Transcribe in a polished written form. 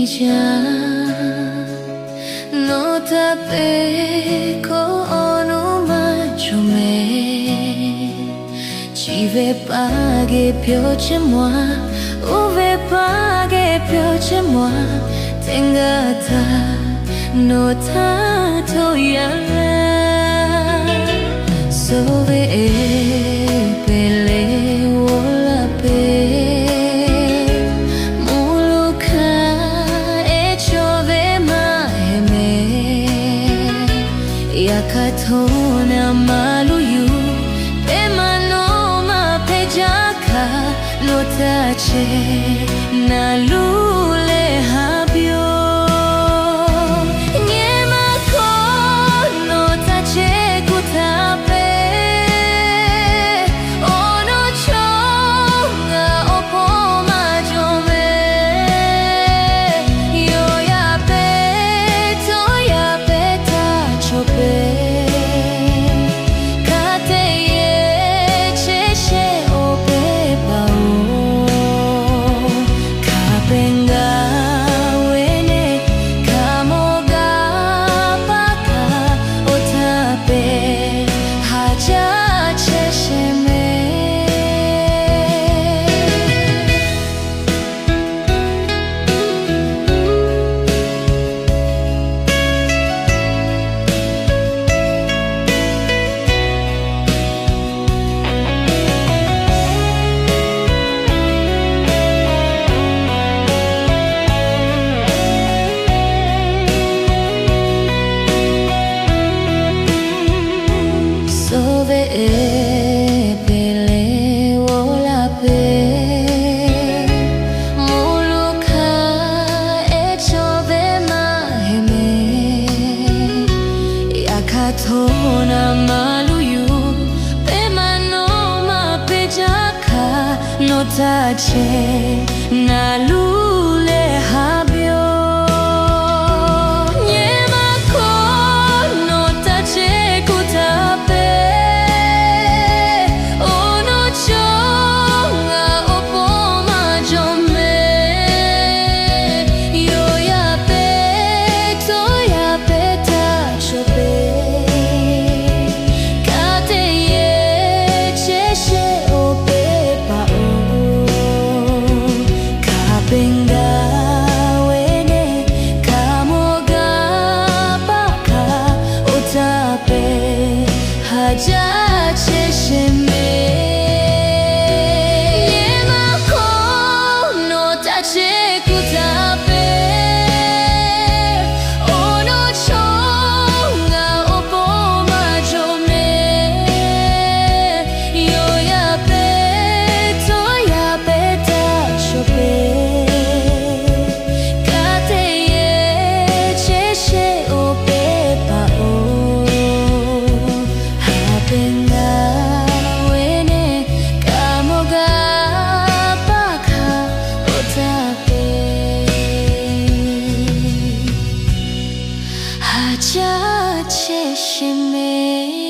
ja nota pe ko onu ma chome chi ve pa ge pyo chin moi u ve pa ge pyo chin moi tenga ta nota to ya so ve pele wola pe Yakatona maluyu Pemano ma pejaka Notache na lule habyo Nyema ko notache kutape Ono chonga opo majome Yo ya pe to ya pe ta chope Pele wola pe muluka echove maheme yakatona maluyu pemano ma pejaka notache na lule habyo nyema ko notache kutape Cha che shime